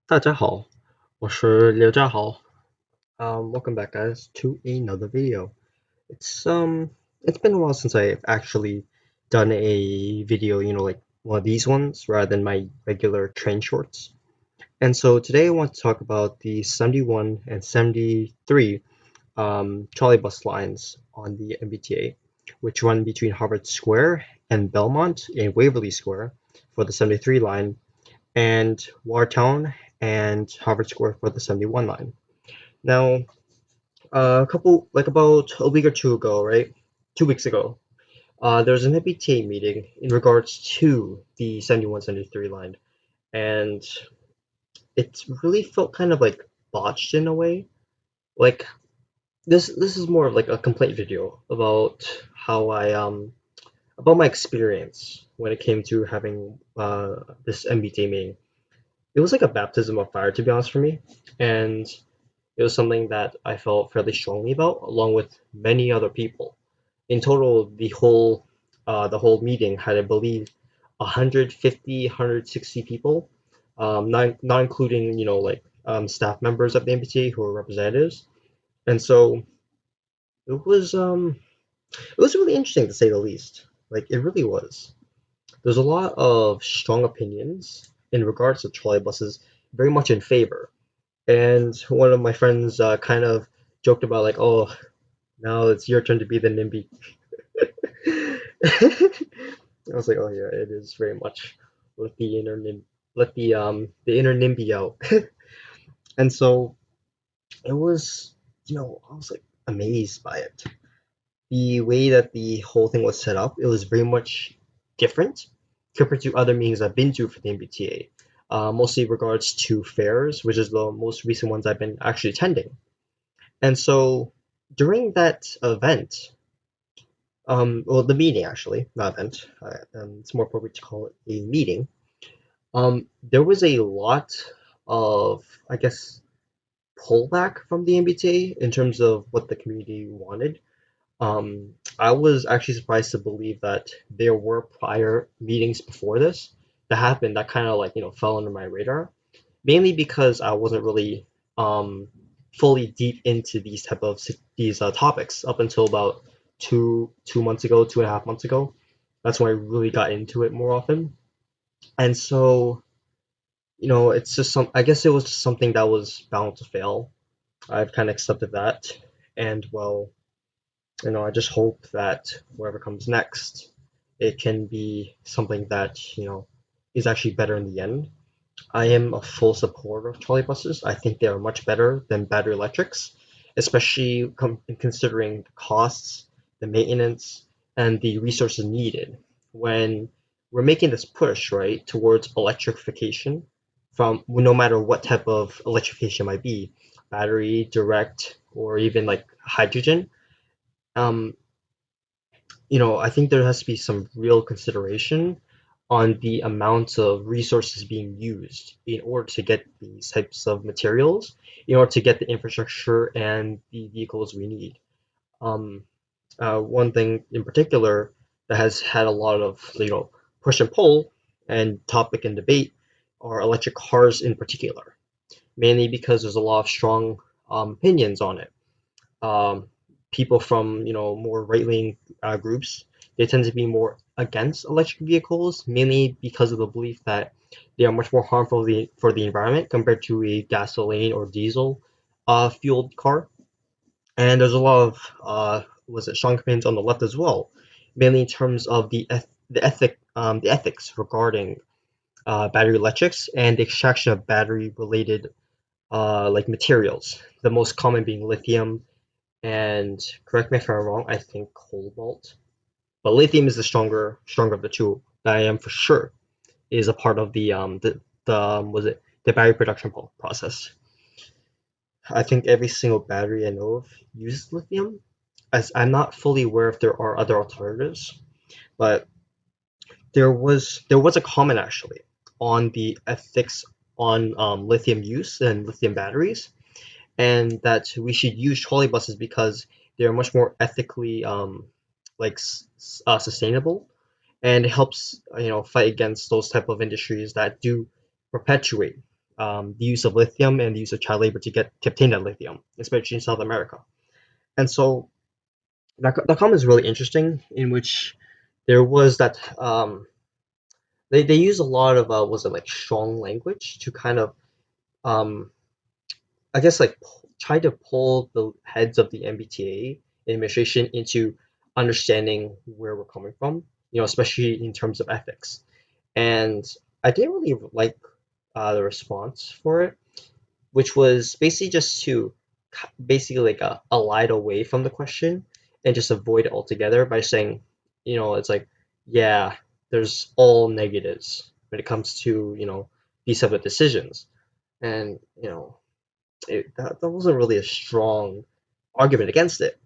大家好，我是刘家豪. Welcome back, guys, to another video. It's um, it's been a while since I've actually done a video, like one of these ones, rather than my regular train shorts. And so today I want to talk about the 71 and 73 trolleybus lines on the MBTA, which run between Harvard Square and Belmont in Waverly Square for the 73 line, and Watertown and Harvard Square for the 71 line. Now, about a week or two ago, right? 2 weeks ago, there was an MBTA meeting in regards to the 71 73 line, and it really felt kind of like botched in a way. Like this is more of like a complaint video about how about my experience when it came to having this MBTA meeting. It was like a baptism of fire, to be honest, for me, and it was something that I felt fairly strongly about, along with many other people. In total, the whole meeting had, I believe, 150, 160 people, not including staff members of the MBTA who were representatives. And so it was um it was really interesting, to say the least. Like, it really was. There's a lot of strong opinions in regards to trolleybuses, very much in favor. And one of my friends kind of joked about, like, oh, now it's your turn to be the NIMBY. I was like, oh yeah, it is very much. Let the inner the inner NIMBY out. And so it was, I was like amazed by it. The way that the whole thing was set up, it was very much different compared to other meetings I've been to for the MBTA. Mostly regards to fairs, which is the most recent ones I've been actually attending. And so during that event, well, the meeting actually, not event, it's more appropriate to call it a meeting. There was a lot of, I guess, pullback from the MBTA in terms of what the community wanted. I was actually surprised to believe that there were prior meetings before this that happened that kind of like, fell under my radar, mainly because I wasn't really um, fully deep into these topics up until about 2 months ago, 2.5 months ago. That's when I really got into it more often. And so, it's just I guess it was just something that was bound to fail. I've kind of accepted that, and well, I just hope that whatever comes next, it can be something that is actually better in the end. I am a full supporter of trolleybuses. I think they are much better than battery electrics, especially considering the costs, the maintenance, and the resources needed when we're making this push, right, towards electrification from no matter what type of electrification it might be, battery, direct, or even like hydrogen. Um, I think there has to be some real consideration on the amount of resources being used in order to get these types of materials, in order to get the infrastructure and the vehicles we need. Um, One thing in particular that has had a lot of push and pull and topic and debate are electric cars in particular, mainly because there's a lot of strong opinions on it. um, People from more right-wing groups, they tend to be more against electric vehicles, mainly because of the belief that they are much more harmful for the environment compared to a gasoline or diesel fueled car. And there's a lot of was it strong opinions on the left as well, mainly in terms of the ethics regarding battery electrics and the extraction of battery related like materials. The most common being lithium, and correct me if I'm wrong, I think cobalt. But lithium is the stronger of the two. That I am for sure is a part of was it the battery production process. I think every single battery I know of uses lithium. As I'm not fully aware if there are other alternatives, but there was a comment actually on the ethics on lithium use and lithium batteries, and that we should use trolleybuses because they're much more ethically sustainable, and it helps fight against those type of industries that do perpetuate the use of lithium and the use of child labor to obtain that lithium, especially in South America. And so that comment is really interesting, in which there was that they use a lot of was it like strong language to kind of um, I guess like try to pull the heads of the MBTA administration into understanding where we're coming from, especially in terms of ethics. And I didn't really like the response for it, which was basically just to basically like a light away from the question and just avoid it altogether by saying, it's like, yeah, there's all negatives when it comes to, these type of decisions. And, that wasn't really a strong argument against it.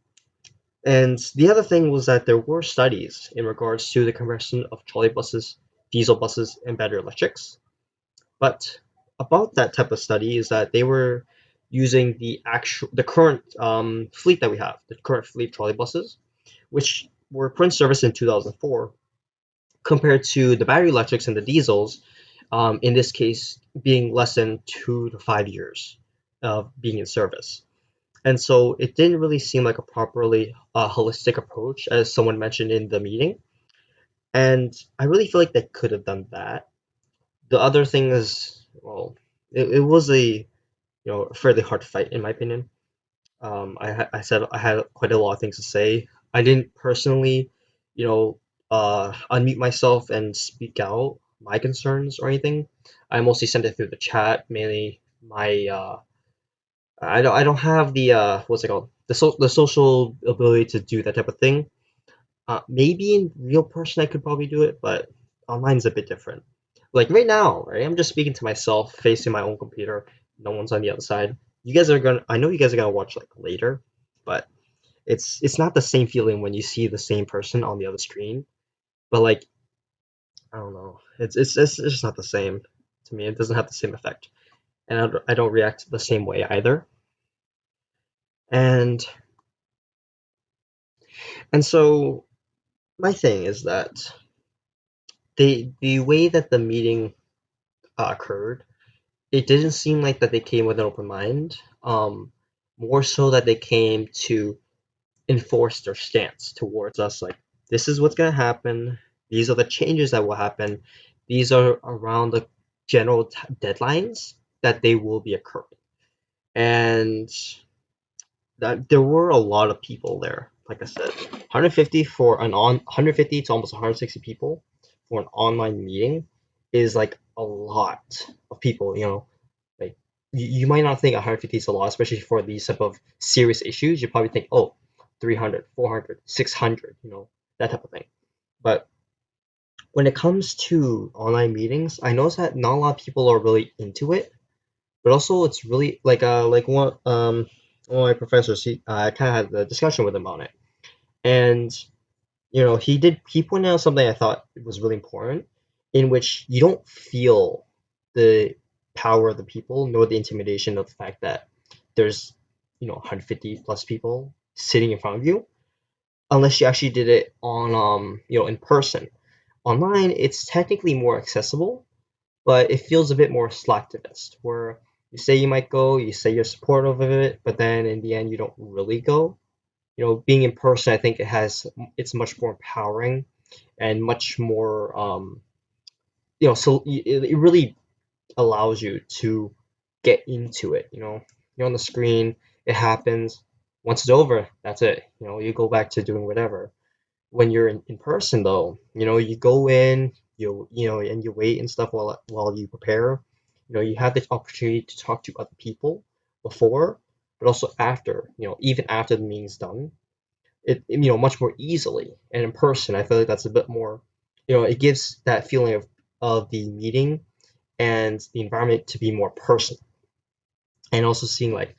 And the other thing was that there were studies in regards to the conversion of trolleybuses, diesel buses, and battery electrics. But about that type of study is that they were using the current fleet that we have, the current fleet of trolleybuses, which were put in service in 2004, compared to the battery electrics and the diesels, in this case being less than 2 to 5 years of being in service. And so it didn't really seem like a properly holistic approach, as someone mentioned in the meeting. And I really feel like they could have done that. The other thing is, well, it was a fairly hard fight in my opinion. I said I had quite a lot of things to say. I didn't personally, you know, unmute myself and speak out my concerns or anything. I mostly sent it through the chat. Mainly my I don't have the what's it called, the social ability to do that type of thing. Maybe in real person I could probably do it, but online's a bit different. Like right now, right? I'm just speaking to myself, facing my own computer. No one's on the other side. You guys are gonna. I know you guys are gonna watch like later, but it's not the same feeling when you see the same person on the other screen. But like I don't know, it's just not the same to me. It doesn't have the same effect, and I don't react the same way either. And so my thing is that the way that the meeting occurred, it didn't seem like that they came with an open mind. More so that they came to enforce their stance towards us, like this is what's gonna happen. These are the changes that will happen. These are around the general deadlines that they will be occurring, and that there were a lot of people there. Like I said, 150 for an 150 to almost 160 people for an online meeting is like a lot of people. Like you might not think 150 is a lot, especially for these type of serious issues. You probably think, oh, 300, 400, 600, that type of thing. But when it comes to online meetings, I notice that not a lot of people are really into it. But also, it's really like one of my professors. I kind of had a discussion with him on it, and he pointed out something I thought was really important, in which you don't feel the power of the people, nor the intimidation of the fact that there's 150 plus people sitting in front of you, unless you actually did it on in person. Online, it's technically more accessible, but it feels a bit more slacktivist, where you say you might go, you say you're supportive of it, but then in the end you don't really go. Being in person, I think it's much more empowering and much more so it really allows you to get into it. You're on the screen, it happens. Once it's over, that's it. You go back to doing whatever. When you're in person though, you go in, and you wait and stuff while you prepare. You have the opportunity to talk to other people before, but also after, even after the meeting's done, it much more easily. And in person, I feel like that's a bit more, it gives that feeling of the meeting and the environment to be more personal. And also seeing like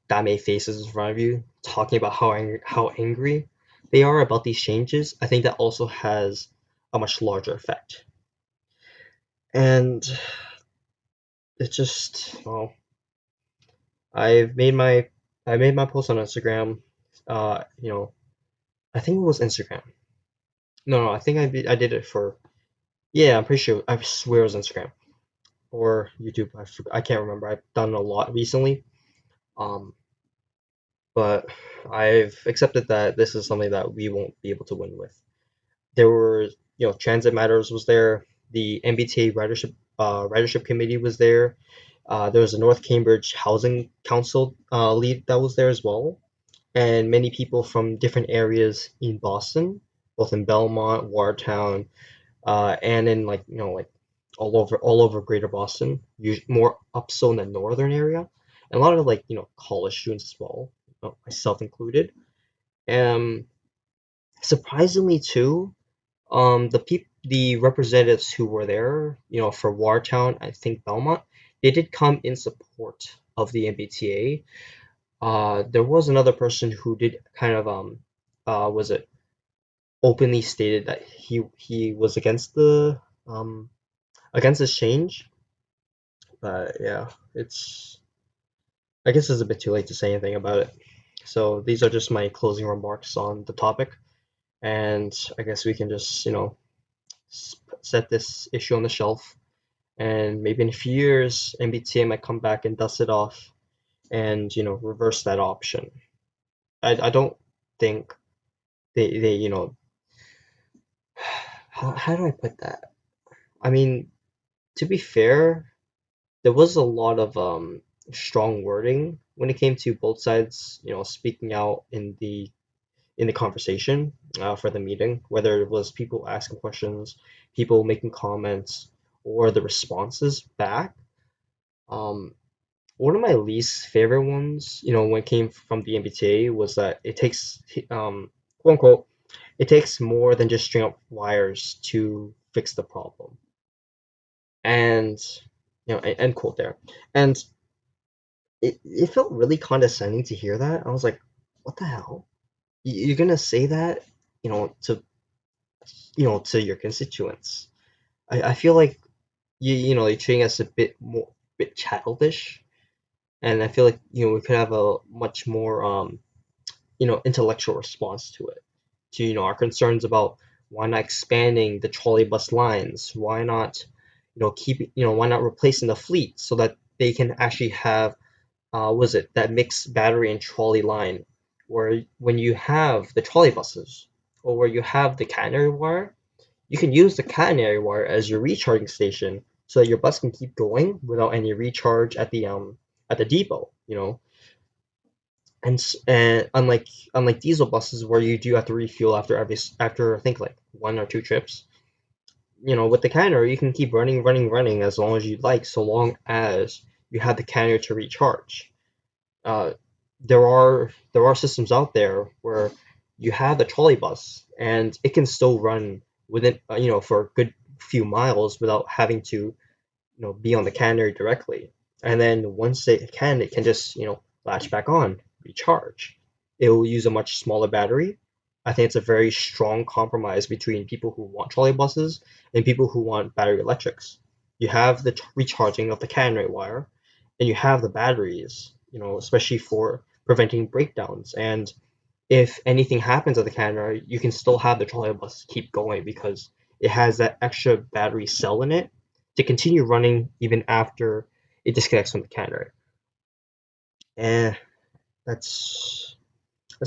dame faces in front of you talking about how angry they are about these changes, I think that also has a much larger effect. And it just, well, I've made my I made my post on Instagram. Uh, you know, I think it was Instagram. No, I think I did it for, yeah, I'm pretty sure. I swear it was Instagram. or YouTube. I can't remember. I've done a lot recently. Um, but I've accepted that this is something that we won't be able to win with. There were, Transit Matters was there. The MBTA ridership committee was there. There was a North Cambridge Housing Council lead that was there as well, and many people from different areas in Boston, both in Belmont, Watertown, and in like all over Greater Boston, more upzone in the northern area, and a lot of college students as well, myself included. Um, Surprisingly too, the representatives who were there, for Watertown, I think Belmont, they did come in support of the MBTA. There was another person who did kind of was it openly stated that he was against this change. But yeah, it's I guess it's a bit too late to say anything about it. So these are just my closing remarks on the topic, and I guess we can just set this issue on the shelf, and maybe in a few years, MBTA might come back and dust it off and reverse that option. I don't think they how do I put that? I mean, to be fair, there was a lot of strong wording when it came to both sides, speaking out in the conversation for the meeting, whether it was people asking questions, people making comments, or the responses back. Um, One of my least favorite ones, when it came from the MBTA, was that it takes, quote unquote, it takes more than just string up wires to fix the problem. And, end quote there. And it felt really condescending to hear that. I was like, what the hell? You're gonna say that, to to your constituents. I feel like you're treating us a bit childish, and I feel like we could have a much more intellectual response to it, to our concerns about why not expanding the trolleybus lines, why not why not replacing the fleet so that they can actually have was it that mixed battery and trolley line, where when you have the trolleybuses or where you have the catenary wire, you can use the catenary wire as your recharging station so that your bus can keep going without any recharge at the depot, and unlike diesel buses where you do have to refuel after I think like one or two trips, with the catenary you can keep running as long as you'd like, so long as you have the catenary to recharge. uh, there are systems out there where you have the trolley bus and it can still run within for a good few miles without having to be on the cannery directly. And then once it can just latch back on, recharge. It will use a much smaller battery. I think it's a very strong compromise between people who want trolley buses and people who want battery electrics. You have the recharging of the catenary wire, and you have the batteries, especially for preventing breakdowns. And if anything happens at the catenary, you can still have the trolleybus keep going because it has that extra battery cell in it to continue running even after it disconnects from the catenary. And that's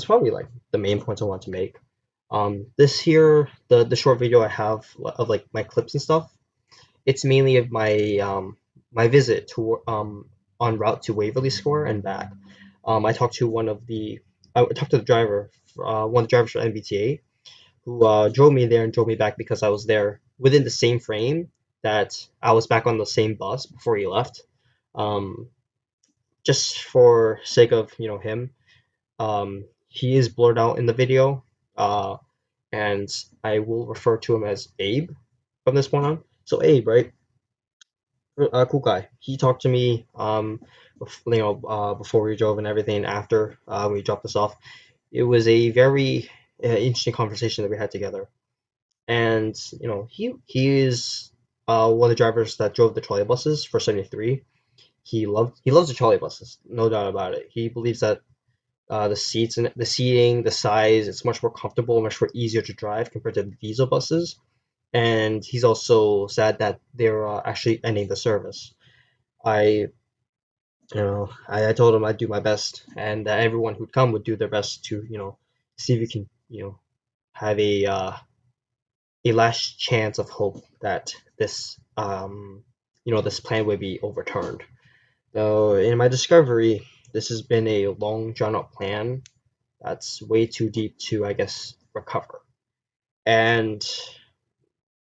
probably like the main points I want to make. This here, the short video I have of like my clips and stuff, it's mainly of my visit to en route to Waverly Square and back. I talked to the driver, one of the drivers for MBTA, who drove me there and drove me back because I was there within the same frame that I was back on the same bus before he left. Um, just for sake of him, he is blurred out in the video, and I will refer to him as Abe from this point on. So Abe, right? Cool guy. He talked to me, before we drove and everything. After we dropped this off, it was a very interesting conversation that we had together. And he is one of the drivers that drove the trolleybuses for 73. He loves the trolleybuses, no doubt about it. He believes that the seats and the size, it's much more comfortable, much more easier to drive compared to the diesel buses. and he's also sad that they're actually ending the service. I I told him I'd do my best, and that everyone who'd come would do their best to see if we can have a last chance of hope that this plan would be overturned. So in my discovery, this has been a long drawn out plan that's way too deep to, I guess, recover. And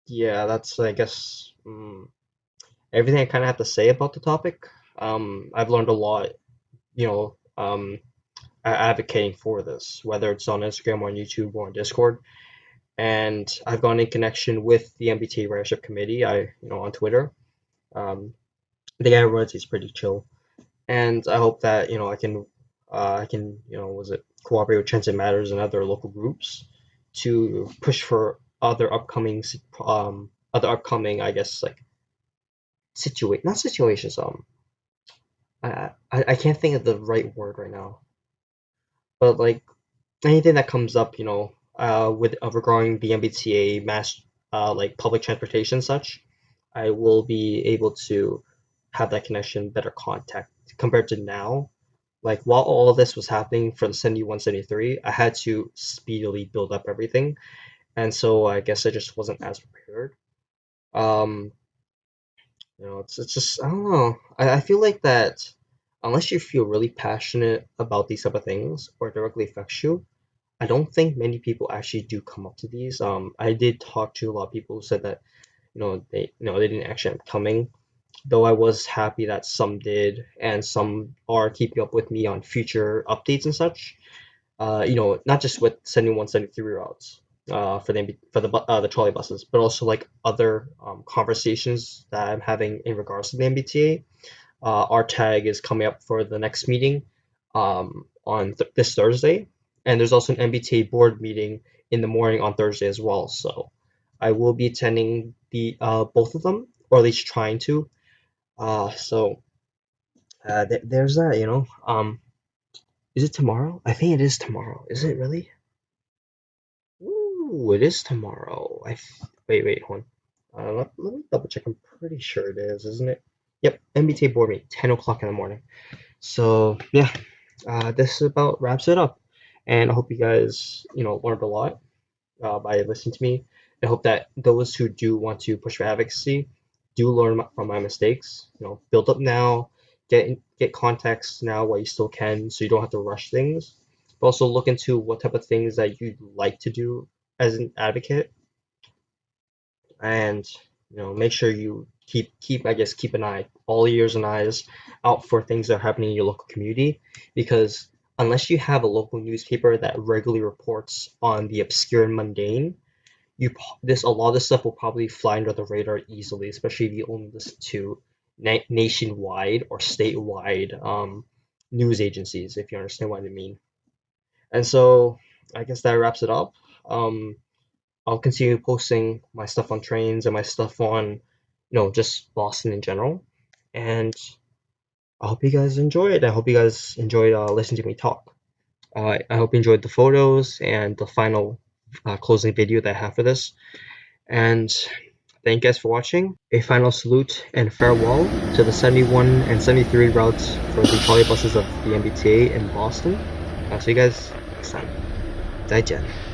yeah, that's, I guess, everything I kind of have to say about the topic. I've learned a lot, you know, advocating for this, whether it's on Instagram or on YouTube or on Discord. And I've gone in connection with the MBTA Ridership Committee. On Twitter. Um, the guy who runs is pretty chill, and I hope that I can was it cooperate with Transit Matters and other local groups to push for other upcoming, I guess, like not situations. I can't think of the right word right now, but like anything that comes up, with regarding the MBTA mass, like public transportation and such, I will be able to have that connection, better contact compared to now. Like while all of this was happening for the 71, 73, I had to speedily build up everything, and so I guess I just wasn't as prepared. Um, it's just I don't know. I feel like that unless you feel really passionate about these type of things or directly affects you, I don't think many people actually do come up to these. I did talk to a lot of people who said that they didn't actually end up coming, though I was happy that some did, and some are keeping up with me on future updates and such. Not just with 71, 73 routes for the trolley buses, but also like other conversations that I'm having in regards to the MBTA. Our tag is coming up for the next meeting on this Thursday, and there's also an MBTA board meeting in the morning on Thursday as well. So I will be attending the both of them, or at least trying to. There's that. Is it tomorrow? I think it is tomorrow. Is it really? Ooh, it is tomorrow. Wait, hold on. Let me double check. I'm pretty sure it is, isn't it? Yep, MBTA board meeting, 10 o'clock in the morning. So yeah, this about wraps it up, and I hope you guys learned a lot by listening to me. I hope that those who do want to push for advocacy do learn from my mistakes. Build up now, get context now while you still can, so you don't have to rush things. But also look into what type of things that you'd like to do as an advocate, and make sure you keep an eye, all ears and eyes out for things that are happening in your local community, because unless you have a local newspaper that regularly reports on the obscure and mundane, a lot of this stuff will probably fly under the radar easily, especially if you only listen to nationwide or statewide news agencies, if you understand what I mean. And so I guess that wraps it up. um, I'll continue posting my stuff on trains and my stuff on, just Boston in general. And I hope you guys enjoy it. I hope you guys enjoyed listening to me talk. I hope you enjoyed the photos and the final closing video that I have for this. And thank you guys for watching. A final salute and farewell to the 71 and 73 routes for the trolley buses of the MBTA in Boston. I'll see you guys next time. 再见。